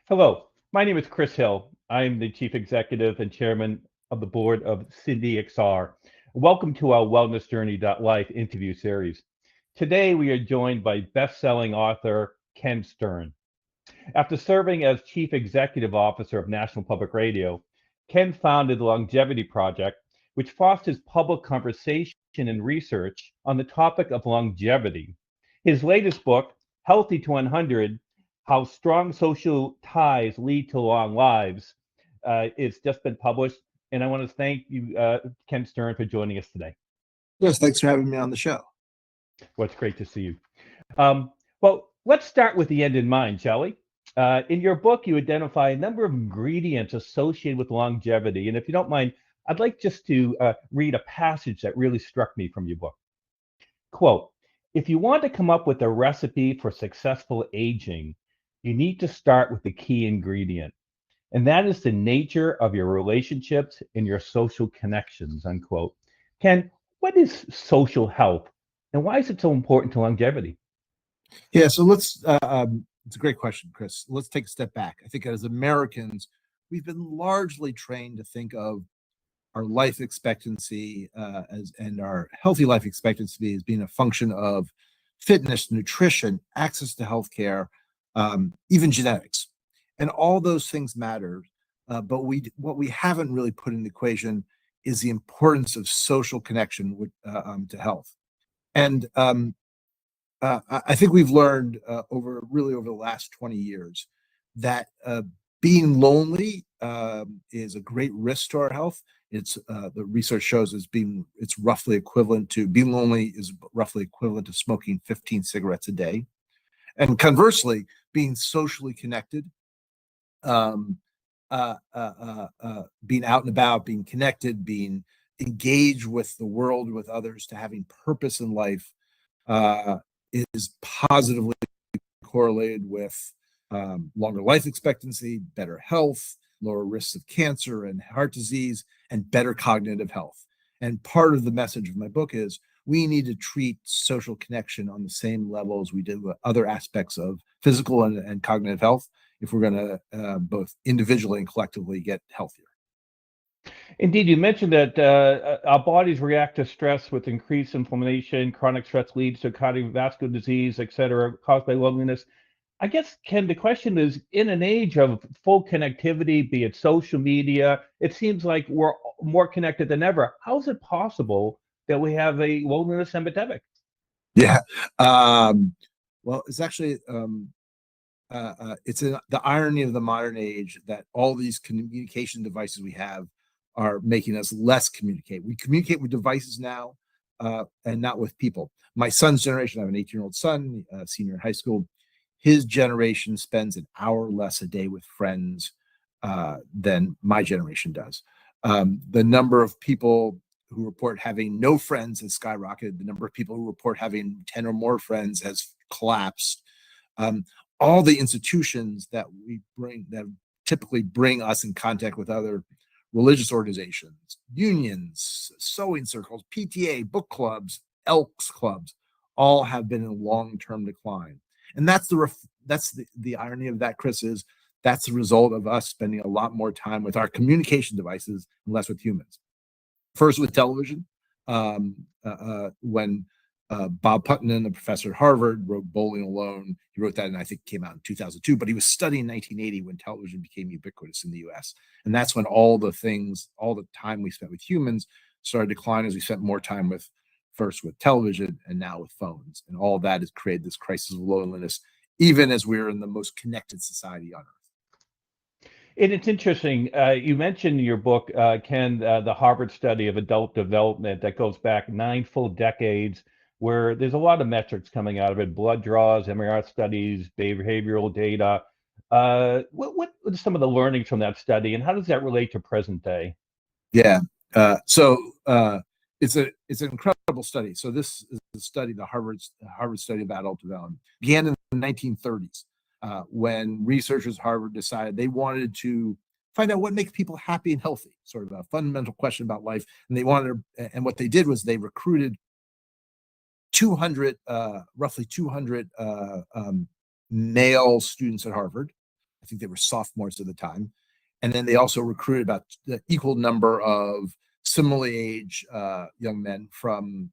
Hello, my name is Chris Hill. I'm the Chief Executive and Chairman of the Board of Cindy XR. Welcome to our WellnessJourney.LIFE interview series. Today we are joined by best-selling author Ken Stern. After serving as Chief Executive Officer of National Public Radio, Ken founded the Longevity Project, which fosters public conversation and research on the topic of longevity. His latest book, Healthy to 100, How Strong Social Ties Lead to Long Lives, it's just been published. And I want to thank you, Ken Stern, for joining us today. Yes, thanks for having me on the show. Well, it's great to see you. Well, let's start with the end in mind, shall we? In your book, you identify a number of ingredients associated with longevity. And if you don't mind, I'd like just to read a passage that really struck me from your book. Quote, if you want to come up with a recipe for successful aging, you need to start with the key ingredient, and that is the nature of your relationships and your social connections, unquote. Ken, what is social health, and why is it so important to longevity? Yeah, so it's a great question, Chris. Let's take a step back. I think as Americans, we've been largely trained to think of our life expectancy and our healthy life expectancy as being a function of fitness, nutrition, access to healthcare, even genetics. And all those things matter. But what we haven't really put in the equation is the importance of social connection to health. And I think we've learned over the last 20 years that being lonely is a great risk to our health. It's the research shows it's roughly equivalent to being lonely is roughly equivalent to smoking 15 cigarettes a day. And conversely, being socially connected, being out and about, being connected, being engaged with the world, with others, to having purpose in life is positively correlated with longer life expectancy, better health, lower risks of cancer and heart disease, and better cognitive health. And part of the message of my book is we need to treat social connection on the same level as we do with other aspects of physical and cognitive health if we're going to both individually and collectively get healthier. Indeed, you mentioned that our bodies react to stress with increased inflammation. Chronic stress leads to cardiovascular disease, et cetera, caused by loneliness. I guess, Ken, the question is, in an age of full connectivity, be it social media, it seems like we're more connected than ever. How is it possible that we have a loneliness epidemic? Yeah. Well, it's actually, the irony of the modern age that all these communication devices we have are making us less communicate. We communicate with devices now and not with people. My son's generation, I have an 18-year-old son, senior in high school. His generation spends an hour less a day with friends than my generation does. The number of people who report having no friends has skyrocketed. The number of people who report having 10 or more friends has collapsed. All the institutions that typically bring us in contact with other religious organizations, unions, sewing circles, PTA, book clubs, Elks clubs, all have been in long-term decline. And that's the irony of that, Chris, is that's the result of us spending a lot more time with our communication devices and less with humans. First with television, when Bob Putnam, a professor at Harvard, wrote Bowling Alone. He wrote that, and I think it came out in 2002, but he was studying in 1980 when television became ubiquitous in the US. And that's when all the time we spent with humans started to decline as we spent more time first with television and now with phones. And all that has created this crisis of loneliness, even as we're in the most connected society on earth. And it's interesting. You mentioned in your book, Ken, the Harvard study of adult development that goes back 9 full decades, where there's a lot of metrics coming out of it: blood draws, MRI studies, behavioral data. What are some of the learnings from that study, and how does that relate to present day? Yeah. It's an incredible study. So this is a study, the Harvard study of adult development, began in the 1930s when researchers at Harvard decided they wanted to find out what makes people happy and healthy, sort of a fundamental question about life. And what they did was they recruited roughly 200 male students at Harvard, I think they were sophomores at the time. And then they also recruited about the equal number of similarly aged young men from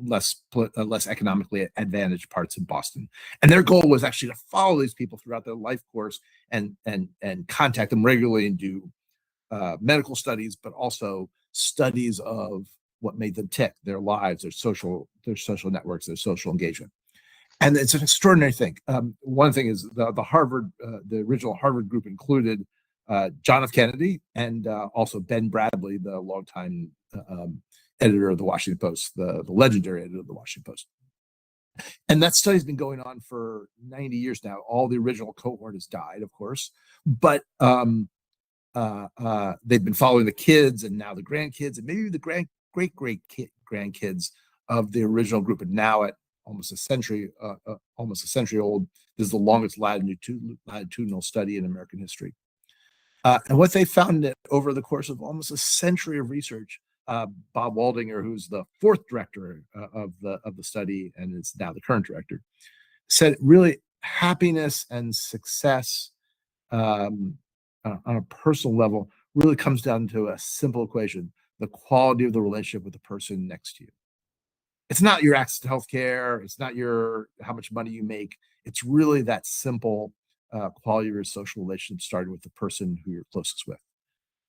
less economically advantaged parts of Boston. And their goal was actually to follow these people throughout their life course and contact them regularly and do medical studies, but also studies of what made them tick, their lives, their social networks, their social engagement. And it's an extraordinary thing. One thing is the original Harvard group included John F. Kennedy and also Ben Bradley, the longtime editor of the Washington Post, the legendary editor of the Washington Post. And that study's been going on for 90 years now. All the original cohort has died, of course, but they've been following the kids and now the grandkids and maybe the great-grandkids of the original group. And now at almost a century old, this is the longest latitudinal study in American history. And what they found that over the course of almost a century of research, Bob Waldinger, who's the fourth director of the study and is now the current director, said really happiness and success on a personal level really comes down to a simple equation: the quality of the relationship with the person next to you. It's not your access to healthcare. It's not how much money you make. It's really that simple quality of your social relationship starting with the person who you're closest with.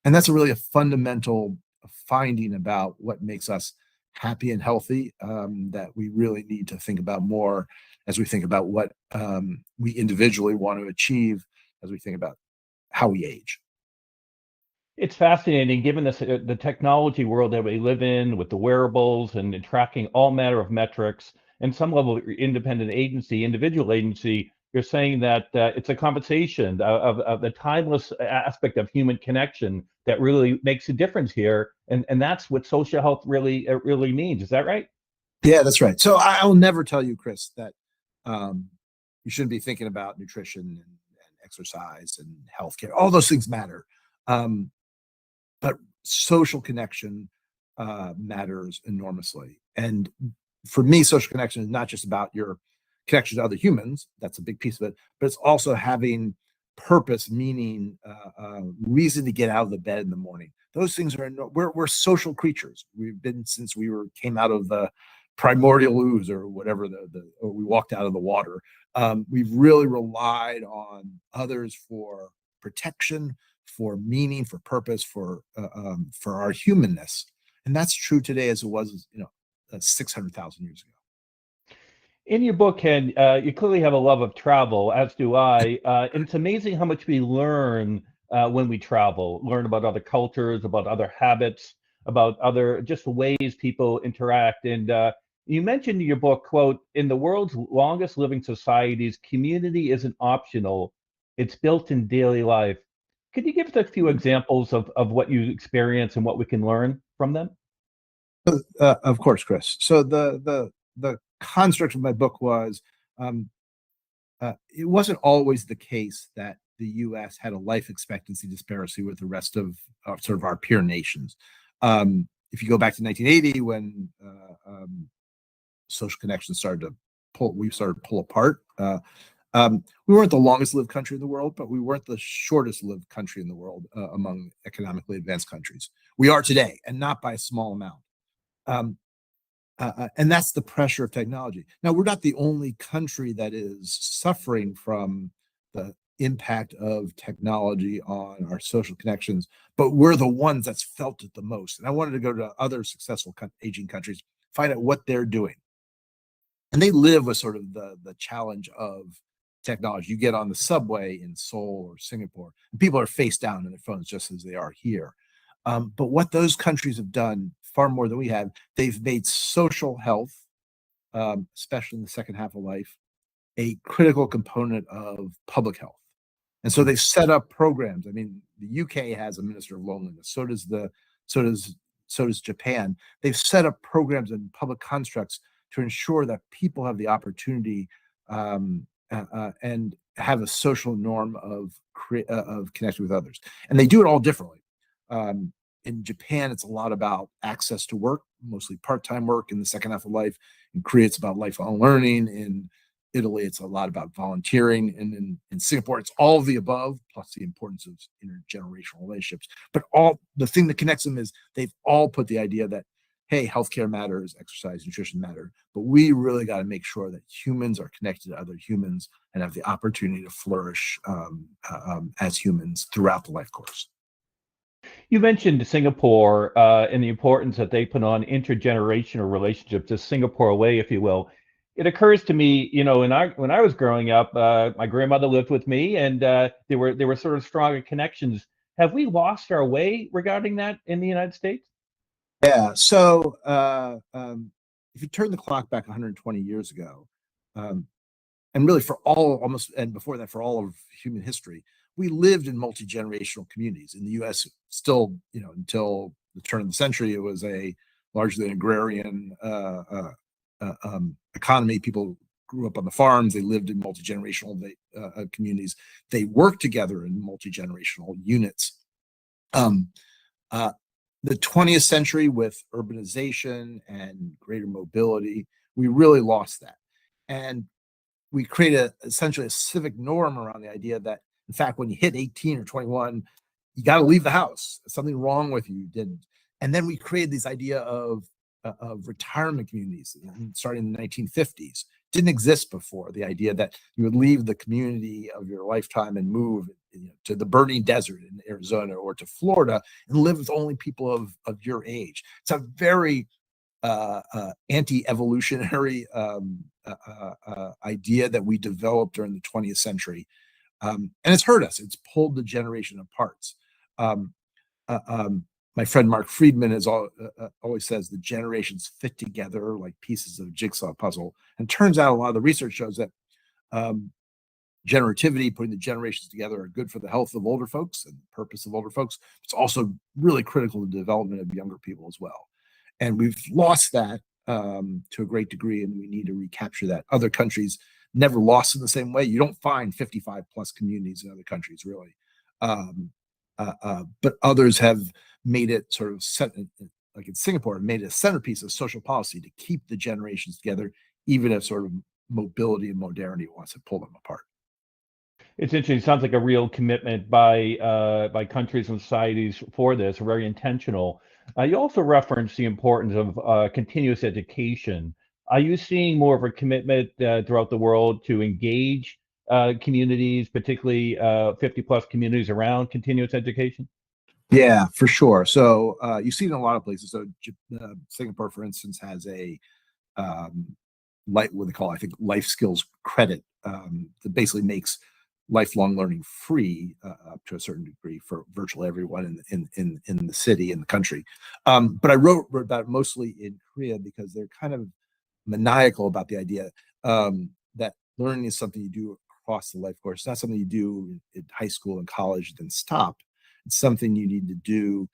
And that's really a fundamental finding about what makes us happy and healthy that we really need to think about more as we think about what we individually want to achieve as we think about how we age. It's fascinating, given the technology world that we live in, with the wearables and tracking all manner of metrics, and some level of individual agency. You're saying that it's a conversation of the timeless aspect of human connection that really makes a difference here, and that's what social health really means. Is that right? Yeah, that's right. So I'll never tell you, Chris, that you shouldn't be thinking about nutrition and exercise and healthcare. All those things matter. But social connection matters enormously. And for me, social connection is not just about your connection to other humans. That's a big piece of it. But it's also having purpose, meaning, reason to get out of the bed in the morning. Those things we're social creatures. We've been since came out of the primordial ooze or whatever, or we walked out of the water. We've really relied on others for protection, for meaning, for purpose, for our humanness, and that's true today as it was, 600,000 years ago. In your book, Ken, you clearly have a love of travel, as do I. And it's amazing how much we learn when we travel, learn about other cultures, about other habits, about other just ways people interact. And you mentioned in your book, quote, "In the world's longest living societies, community isn't optional. It's built in daily life." Could you give us a few examples of what you experience and what we can learn from them? Of course, Chris. So the construct of my book was it wasn't always the case that the U.S. had a life expectancy disparity with the rest of sort of our peer nations. If you go back to 1980, when social connections started to pull apart. We weren't the longest lived country in the world, but we weren't the shortest lived country in the world among economically advanced countries. We are today, and not by a small amount. And that's the pressure of technology. Now, we're not the only country that is suffering from the impact of technology on our social connections, but we're the ones that's felt it the most. And I wanted to go to other successful aging countries, find out what they're doing. And they live with sort of the challenge of technology. You get on the subway in Seoul or Singapore, and people are face down in their phones just as they are here. But what those countries have done far more than we have, they've made social health, especially in the second half of life, a critical component of public health. And so they've set up programs. I mean, the UK has a minister of loneliness. So does Japan. They've set up programs and public constructs to ensure that people have the opportunity and have a social norm of connecting with others. And they do it all differently. In Japan, it's a lot about access to work, mostly part-time work in the second half of life. In Korea, it's about lifelong learning. In Italy, it's a lot about volunteering. And in Singapore, it's all of the above, plus the importance of intergenerational relationships. But all the thing that connects them is they've all put the idea that, hey, healthcare matters, exercise, nutrition matter, but we really got to make sure that humans are connected to other humans and have the opportunity to flourish as humans throughout the life course. You mentioned Singapore and the importance that they put on intergenerational relationships, the Singapore way, if you will. It occurs to me, when I was growing up, my grandmother lived with me, and there were sort of stronger connections. Have we lost our way regarding that in the United States? Yeah. So if you turn the clock back 120 years ago, um, and really for all almost and before that for all of human history, we lived in multi-generational communities in the US. Still, until the turn of the century, it was a largely an agrarian economy. People grew up on the farms, they lived in multi-generational communities, they worked together in multi-generational units. The 20th century, with urbanization and greater mobility, we really lost that, and we created essentially a civic norm around the idea that, in fact, when you hit 18 or 21, you got to leave the house. Something wrong with you didn't. And then we created this idea of retirement communities starting in the 1950s. Didn't exist before. The idea that you would leave the community of your lifetime and move to the burning desert in Arizona or to Florida and live with only people of your age. It's a very anti-evolutionary idea that we developed during the 20th century. And it's hurt us. It's pulled the generation apart. My friend Mark Friedman always says the generations fit together like pieces of a jigsaw puzzle. And it turns out a lot of the research shows that generativity, putting the generations together, are good for the health of older folks and the purpose of older folks. It's also really critical to the development of younger people as well. And we've lost that to a great degree, and we need to recapture that. Other countries never lost in the same way. You don't find 55 plus communities in other countries, really. But others have made it sort of like in Singapore, made it a centerpiece of social policy to keep the generations together, even if sort of mobility and modernity wants to pull them apart. It's interesting. It sounds like a real commitment by countries and societies for this, very intentional. You also referenced the importance of continuous education. Are you seeing more of a commitment throughout the world to engage communities, particularly 50 plus communities around continuous education? Yeah, for sure. So you see it in a lot of places. So Singapore, for instance, has a what they call, I think, life skills credit that basically makes lifelong learning free up to a certain degree for virtually everyone in the city, in the country. But I wrote about it mostly in Korea because they're kind of maniacal about the idea that learning is something you do across the life course. It's not something you do in high school and college, then stop. It's something you need to do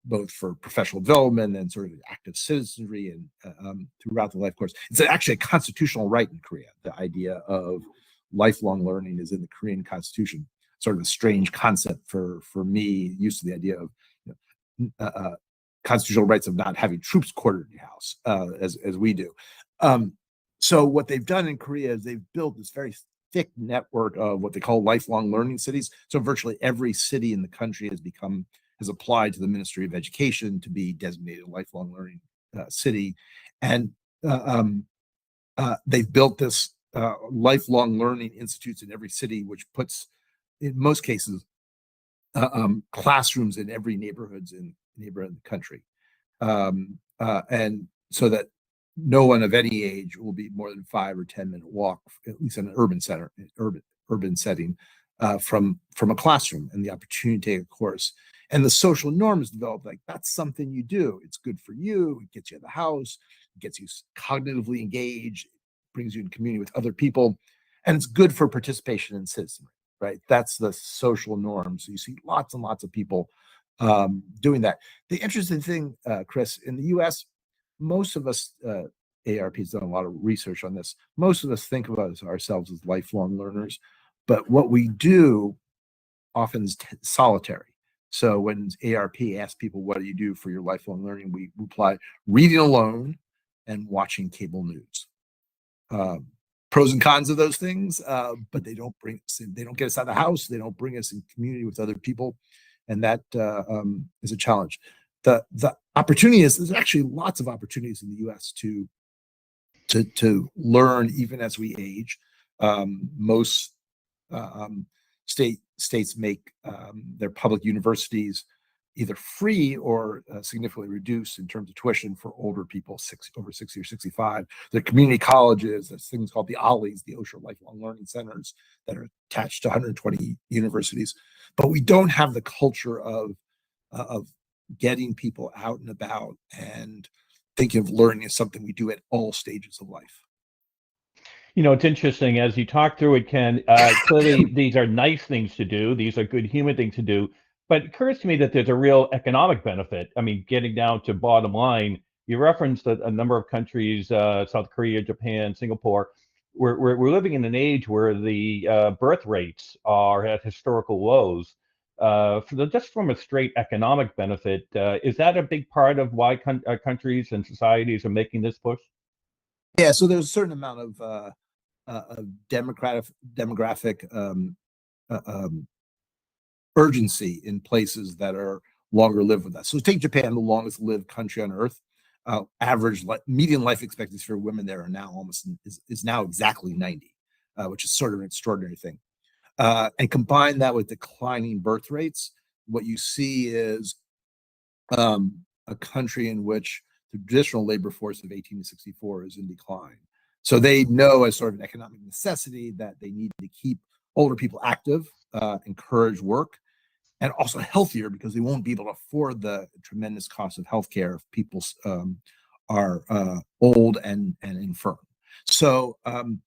both for professional development and sort of active citizenry and throughout the life course. It's actually a constitutional right in Korea. The idea of lifelong learning is in the Korean constitution. Sort of a strange concept for me, used to the idea of constitutional rights of not having troops quartered in your house as we do. So what they've done in Korea is they've built this very thick network of what they call lifelong learning cities. So virtually every city in the country has applied to the Ministry of Education to be designated a lifelong learning city. And they've built this lifelong learning institutes in every city, which puts, in most cases, classrooms in every neighborhood in the country. And so that no one of any age will be more than 5 or 10-minute walk, at least in an urban setting, from a classroom, and the opportunity to take a course. And the social norms develop, like that's something you do. It's good for you. It gets you out of the house. It gets you cognitively engaged. It brings you in community with other people. And it's good for participation in citizenry, right? That's the social norm. So you see lots and lots of people doing that. The interesting thing, Chris, in the US, most of us, AARP has done a lot of research on this. Most of us think of ourselves as lifelong learners, but what we do often is solitary. So when AARP asks people, what do you do for your lifelong learning? We reply, reading alone and watching cable news. pros and cons of those things, but they don't get us out of the house. They don't bring us in community with other people, and that is a challenge. The opportunity is there's actually lots of opportunities in the U.S. to learn even as we age. Most states make their public universities either free or significantly reduced in terms of tuition for older people over 60 or 65. There are community colleges, there's things called the OLLIs, the Osher Lifelong Learning Centers, that are attached to 120 universities. But we don't have the culture of getting people out and about and thinking of learning as something we do at all stages of life. It's interesting as you talk through it, Ken. Clearly, these are nice things to do. These are good human things to do. But it occurs to me that there's a real economic benefit. I mean, getting down to bottom line, you referenced a number of countries, South Korea, Japan, Singapore. We're living in an age where the birth rates are at historical lows. Just from a straight economic benefit, is that a big part of why countries and societies are making this push? Yeah, so there's a certain amount of demographic urgency in places that are longer lived with us. So take Japan, the longest lived country on earth. Median life expectancy for women there are now is now exactly 90, which is sort of an extraordinary thing. And combine that with declining birth rates, what you see is a country in which the traditional labor force of 18 to 64 is in decline. So they know as sort of an economic necessity that they need to keep older people active, encourage work, and also healthier, because they won't be able to afford the tremendous cost of healthcare if people are old and infirm. So, and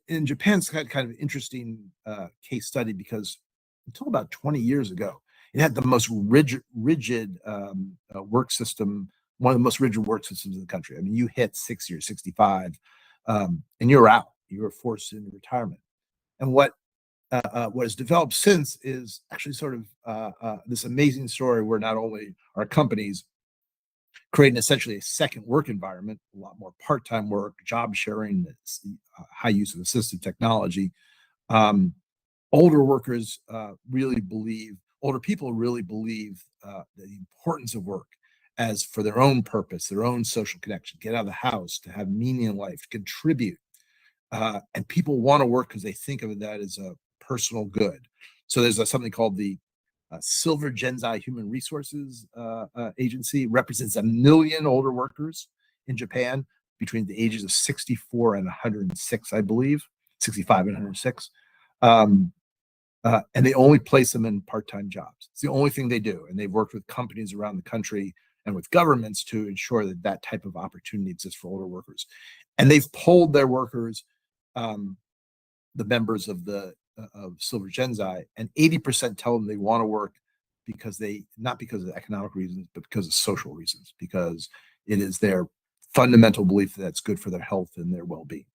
in Japan's kind of an interesting case study, because until about 20 years ago, it had the most rigid work system, one of the most rigid work systems in the country. I mean, you hit 60 or 65, and you're out. You were forced into retirement. And what has developed since is actually sort of this amazing story where not only are companies creating essentially a second work environment, a lot more part-time work, job sharing, high use of assistive technology. Older people really believe the importance of work as for their own purpose, their own social connection, get out of the house, to have meaning in life, to contribute. And people want to work because they think of that as a personal good. So there's something called the Silver Genzai Human Resources Agency. It represents 1 million older workers in Japan between the ages of 64 and 106, I believe, 65 and 106. And they only place them in part-time jobs. It's the only thing they do. And they've worked with companies around the country and with governments to ensure that that type of opportunity exists for older workers. And they've polled their workers, the members of Silver Genzai, and 80% tell them they want to work not because of economic reasons, but because of social reasons, because it is their fundamental belief that it's good for their health and their well-being.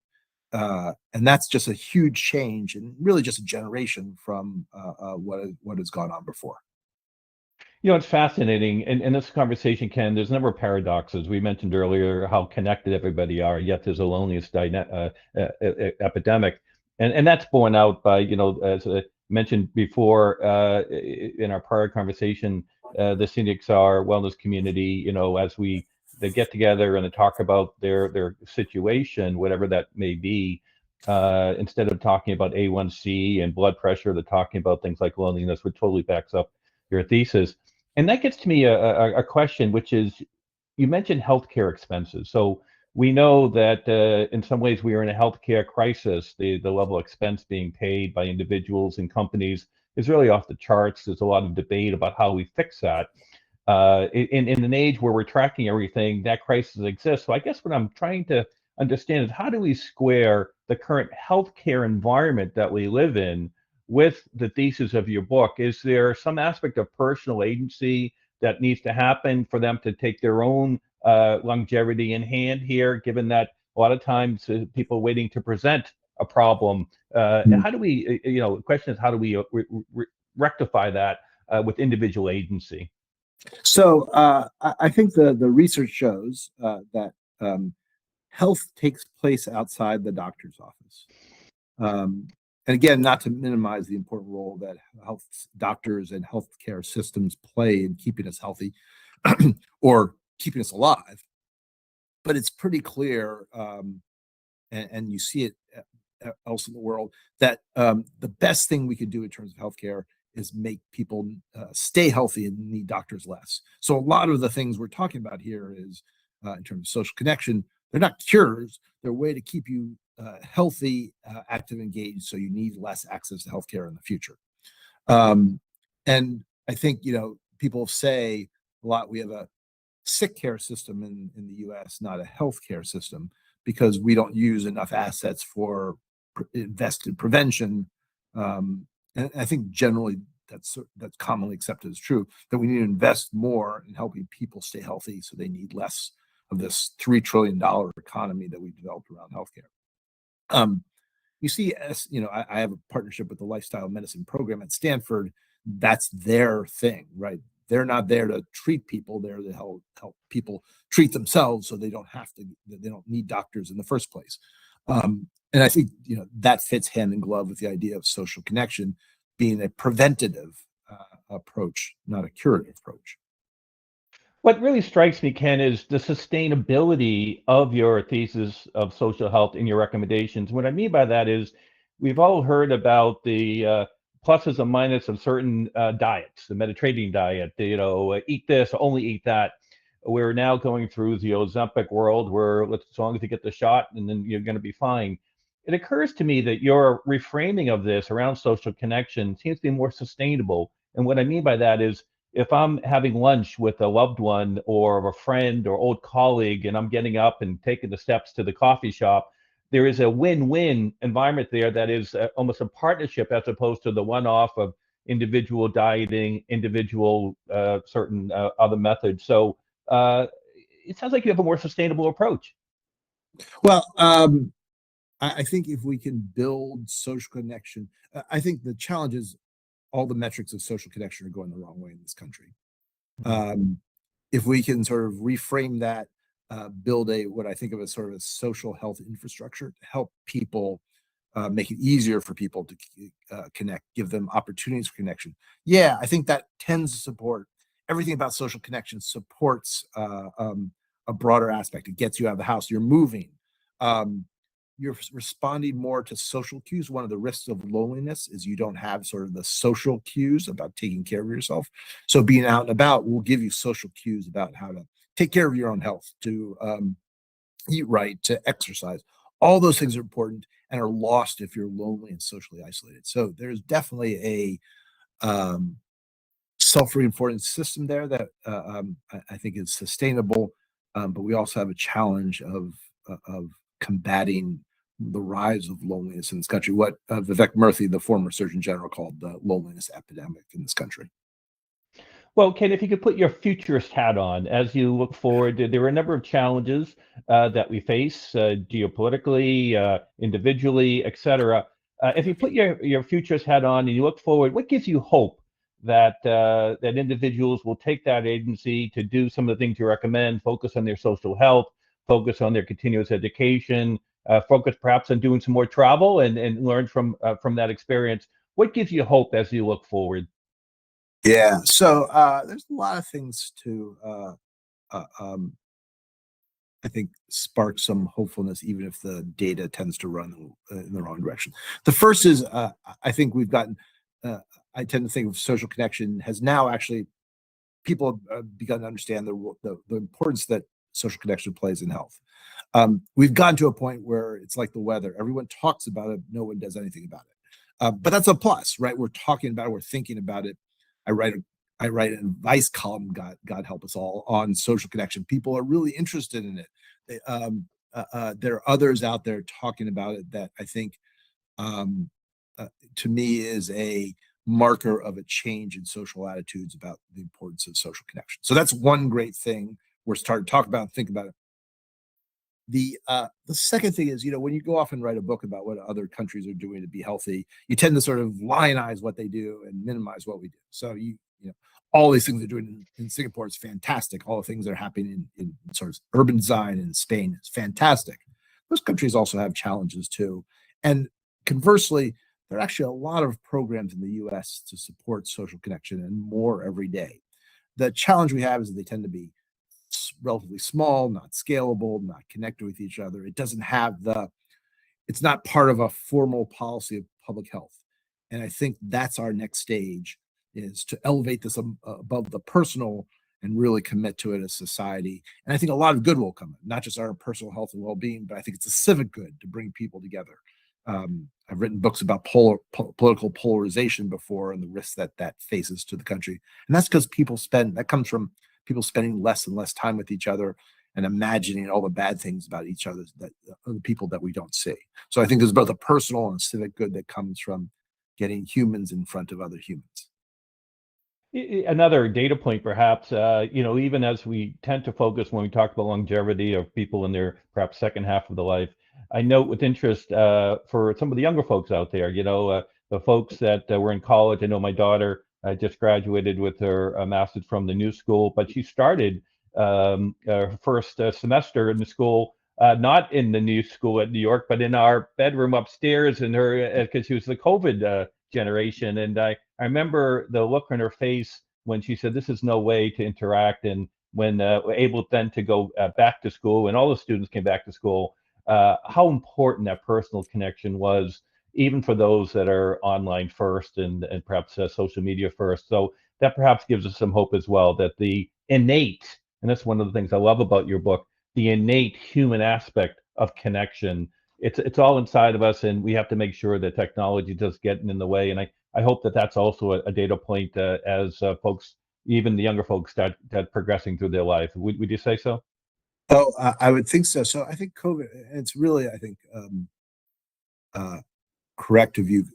And that's just a huge change, and really just a generation from what has gone on before. It's fascinating. In this conversation, Ken, there's a number of paradoxes. We mentioned earlier how connected everybody are, yet there's a loneliness epidemic. And that's borne out by, as I mentioned before in our prior conversation, the CNDXR wellness community, as they get together and they talk about their situation, whatever that may be, instead of talking about A1C and blood pressure, they're talking about things like loneliness, which totally backs up your thesis. And that gets to me a question, which is, you mentioned healthcare expenses. So we know that in some ways we are in a healthcare crisis. The level of expense being paid by individuals and companies is really off the charts. There's a lot of debate about how we fix that. In an age where we're tracking everything, that crisis exists. So I guess what I'm trying to understand is, how do we square the current healthcare environment that we live in with the thesis of your book? Is there some aspect of personal agency that needs to happen for them to take their own longevity in hand here, given that a lot of times people waiting to present a problem? How do we, the question is, how do we rectify that with individual agency? So I think the research shows that health takes place outside the doctor's office. And again, not to minimize the important role that health doctors and healthcare systems play in keeping us healthy or keeping us alive, but it's pretty clear, and you see it else in the world, that the best thing we could do in terms of healthcare is make people stay healthy and need doctors less. So a lot of the things we're talking about here is, in terms of social connection, they're not cures. They're a way to keep you healthy, active, engaged, so you need less access to healthcare in the future. And I think, people say a lot, we have a sick care system in the US, not a healthcare system, because we don't use enough assets for invest in prevention. And I think generally that's commonly accepted as true, that we need to invest more in helping people stay healthy so they need less of this $3 trillion economy that we developed around healthcare. You see, as I have a partnership with the lifestyle medicine program at Stanford. That's their thing, right? They're not there to treat people. They're to help people treat themselves, so they don't need doctors in the first place. And I think that fits hand in glove with the idea of social connection being a preventative approach, not a curative approach. What really strikes me, Ken, is the sustainability of your thesis of social health in your recommendations. What I mean by that is we've all heard about the pluses and minuses of certain diets, the Mediterranean diet, eat this, only eat that. We're now going through the Ozempic world where as long as you get the shot and then you're going to be fine. It occurs to me that your reframing of this around social connection seems to be more sustainable. And what I mean by that is if I'm having lunch with a loved one or a friend or old colleague and I'm getting up and taking the steps to the coffee shop, there is a win-win environment there that is almost a partnership as opposed to the one-off of individual dieting, individual certain other methods. So it sounds like you have a more sustainable approach. Well, I think if we can build social connection, I think the challenge is all the metrics of social connection are going the wrong way in this country. If we can sort of reframe that, build what I think of as sort of a social health infrastructure to help people, make it easier for people to connect, give them opportunities for connection. Yeah, I think that tends to support everything about social connection, supports a broader aspect. It gets you out of the house, you're moving. You're responding more to social cues. One of the risks of loneliness is you don't have sort of the social cues about taking care of yourself. So being out and about will give you social cues about how to take care of your own health, to eat right, to exercise. All those things are important and are lost if you're lonely and socially isolated. So there's definitely a self-reinforcing system there that I think is sustainable, but we also have a challenge of combating the rise of loneliness in this country, what Vivek Murthy, the former Surgeon General, called the loneliness epidemic in this country. Well, Ken, if you could put your futurist hat on as you look forward, there are a number of challenges that we face geopolitically, individually, et cetera. If you put your futurist hat on and you look forward, what gives you hope that that individuals will take that agency to do some of the things you recommend, focus on their social health, focus on their continuous education, focus perhaps on doing some more travel and learn from that experience? What gives you hope as you look forward? Yeah, so there's a lot of things to I think spark some hopefulness, even if the data tends to run in the wrong direction. The first is I think we've gotten. I tend to think of social connection has now actually people have begun to understand the importance that social connection plays in health. We've gotten to a point where it's like the weather. Everyone talks about it, no one does anything about it. But that's a plus, right? We're talking about it, we're thinking about it. I write an advice column, God help us all, on social connection. People are really interested in it. There are others out there talking about it that I think, to me, is a marker of a change in social attitudes about the importance of social connection. So that's one great thing we're starting to talk about and think about it. The second thing is, when you go off and write a book about what other countries are doing to be healthy, you tend to sort of lionize what they do and minimize what we do. So all these things they're doing in Singapore is fantastic. All the things that are happening in sort of urban design in Spain is fantastic. Those countries also have challenges too. And conversely, there are actually a lot of programs in the US to support social connection, and more every day. The challenge we have is that they tend to be relatively small, not scalable, not connected with each other. It's not part of a formal policy of public health. And I think that's our next stage, is to elevate this above the personal and really commit to it as society. And I think a lot of good will come, not just our personal health and well-being, but I think it's a civic good to bring people together. I've written books about political polarization before, and the risks that faces to the country. And that's because that comes from people spending less and less time with each other and imagining all the bad things about each other, that other people that we don't see. So I think there's both a personal and civic good that comes from getting humans in front of other humans. Another data point, perhaps, even as we tend to focus when we talk about longevity of people in their perhaps second half of the life, I note with interest for some of the younger folks out there, the folks that were in college. I know my daughter just graduated with her master's from the new school, but she started her first semester in the school, not in the new school at New York, but in our bedroom upstairs, in her because she was the COVID generation. And I remember the look on her face when she said, "This is no way to interact." And when we're able then to go back to school, and all the students came back to school, how important that personal connection was, even for those that are online first and perhaps social media first. So that perhaps gives us some hope as well, that the innate, and that's one of the things I love about your book, the innate human aspect of connection. It's all inside of us, and we have to make sure that technology does get in the way. And I hope that that's also a data point as folks, even the younger folks, start progressing through their life. Would you say so? Oh, I would think so. So I think COVID, it's really, I think, correct of you,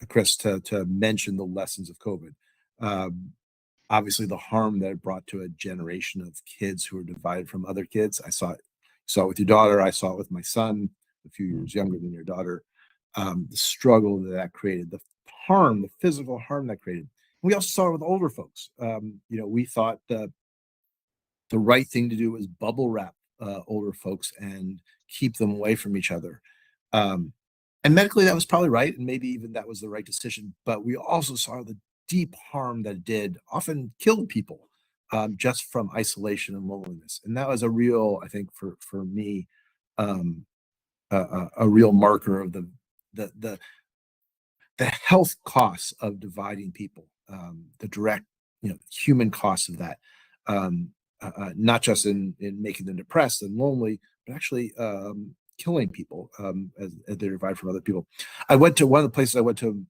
Chris, to mention the lessons of COVID. Obviously, the harm that it brought to a generation of kids who are divided from other kids. Saw it with your daughter. I saw it with my son, a few years younger than your daughter. The struggle that created, the physical harm that created. We also saw it with older folks. We thought the right thing to do was bubble wrap older folks and keep them away from each other. And medically, that was probably right, and maybe even that was the right decision. But we also saw the deep harm that it did, often killed people just from isolation and loneliness. And that was a real, I think, for me, a real marker of the health costs of dividing people, the direct, human costs of that. Not just in making them depressed and lonely, but actually killing people as they divide from other people. I went to one of the places I went to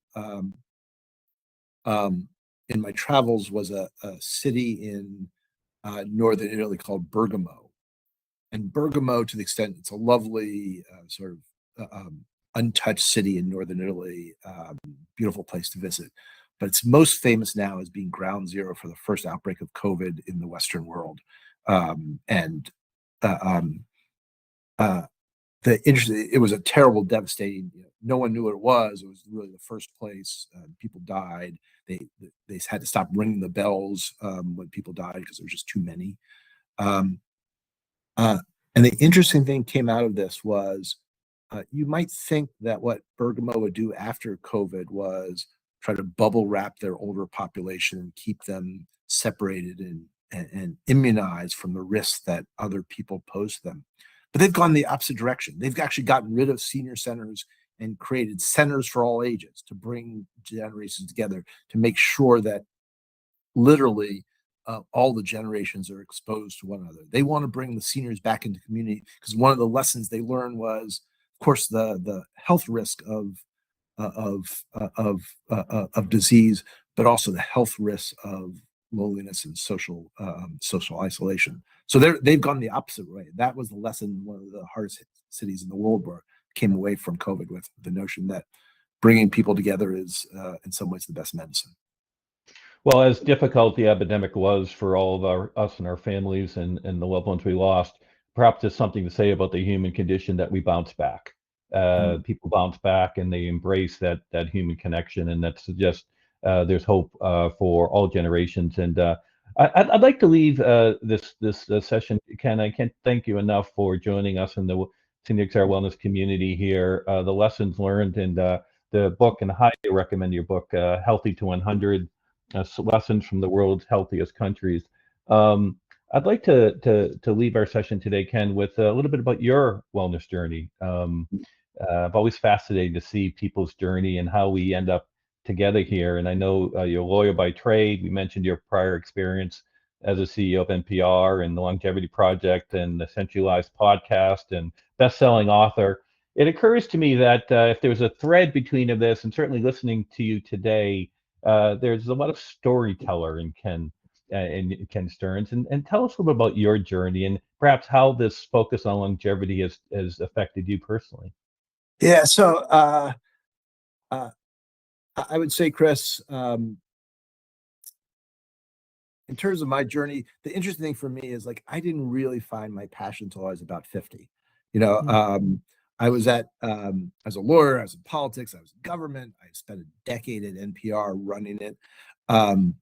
in my travels was a city in northern Italy called Bergamo. And Bergamo, to the extent it's a lovely sort of untouched city in northern Italy, beautiful place to visit. But it's most famous now as being ground zero for the first outbreak of COVID in the Western world. It was a terrible, devastating. No one knew what it was. It was really the first place. People died. They had to stop ringing the bells when people died because there were just too many. And the interesting thing came out of this was you might think that what Bergamo would do after COVID was try to bubble wrap their older population and keep them separated and immunized from the risks that other people pose to them. But they've gone the opposite direction. They've actually gotten rid of senior centers and created centers for all ages to bring generations together, to make sure that literally all the generations are exposed to one another. They want to bring the seniors back into community, because one of the lessons they learned was, of course, the health risk of disease, but also the health risks of loneliness and social isolation. So they've gone the opposite way. That was the lesson. One of the hardest hit cities in the world where came away from COVID with the notion that bringing people together is, in some ways, the best medicine. Well, as difficult the epidemic was for all of us and our families and the loved ones we lost, perhaps there's something to say about the human condition that we bounce back. People bounce back and they embrace that human connection, and that suggests there's hope for all generations. And I'd like to leave this session, Ken. I can't thank you enough for joining us in the XR Wellness community here. The lessons learned and the book, and I highly recommend your book, Healthy to 100, Lessons from the World's Healthiest Countries. I'd like to leave our session today, Ken, with a little bit about your wellness journey. I've always fascinated to see people's journey and how we end up together here. And I know you're a lawyer by trade. We mentioned your prior experience as a CEO of NPR and the Longevity Project and the Centralized podcast and best-selling author. It occurs to me that if there's a thread between this, and certainly listening to you today, there's a lot of storyteller in Ken Stearns. And tell us a little bit about your journey and perhaps how this focus on longevity has affected you personally. Yeah, so I would say, Chris, in terms of my journey, the interesting thing for me is, like, I didn't really find my passion until I was about 50. I was a lawyer, I was in politics, I was in government. I spent a decade at NPR running it. And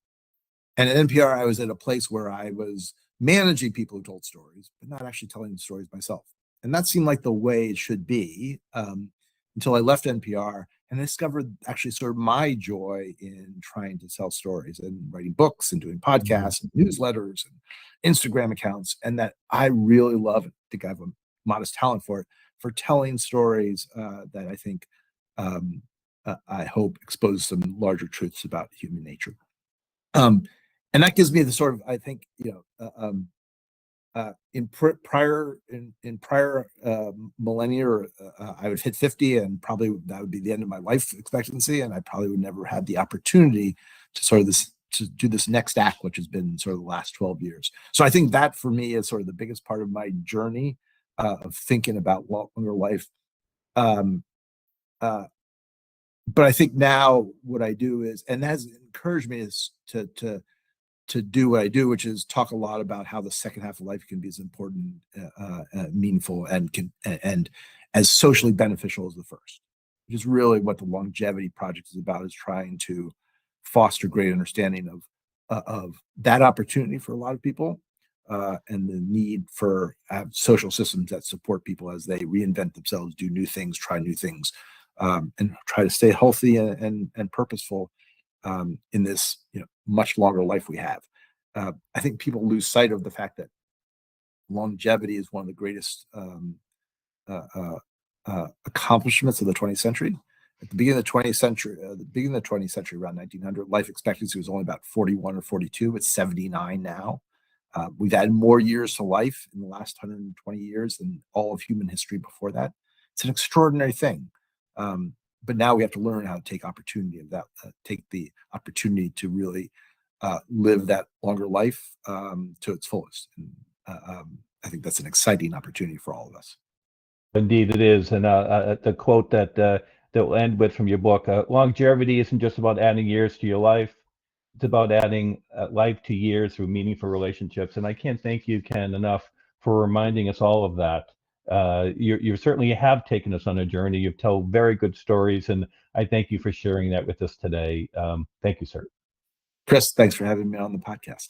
at NPR, I was at a place where I was managing people who told stories, but not actually telling the stories myself. And that seemed like the way it should be until I left NPR and I discovered actually sort of my joy in trying to tell stories and writing books and doing podcasts and newsletters and Instagram accounts. And that I really love it. I think I have a modest talent for it, for telling stories that I think I hope expose some larger truths about human nature. And that gives me the sort of, I think, in prior millennia, I would hit 50 and probably that would be the end of my life expectancy, and I probably would never have the opportunity to sort of to do this next act, which has been sort of the last 12 years. So I think that for me is sort of the biggest part of my journey of thinking about longer life. But I think now what I do is, and that has encouraged me, is to do what I do, which is talk a lot about how the second half of life can be as important, meaningful, and as socially beneficial as the first, which is really what the Longevity Project is about, is trying to foster great understanding of that opportunity for a lot of people, and the need for social systems that support people as they reinvent themselves, do new things, try new things, and try to stay healthy and purposeful in this much longer life we have. I think people lose sight of the fact that longevity is one of the greatest accomplishments of the 20th century. At the beginning of the 20th century, around 1900, life expectancy was only about 41 or 42. It's 79 now. We've added more years to life in the last 120 years than all of human history before that. It's an extraordinary thing. But now we have to learn how to take opportunity of that, take the opportunity to really live that longer life to its fullest. And I think that's an exciting opportunity for all of us. Indeed, it is. And the quote that we'll end with from your book, longevity isn't just about adding years to your life. It's about adding life to years through meaningful relationships. And I can't thank you, Ken, enough for reminding us all of that. You certainly have taken us on a journey. You've told very good stories, and I thank you for sharing that with us today. Thank you, sir. Chris, thanks for having me on the podcast.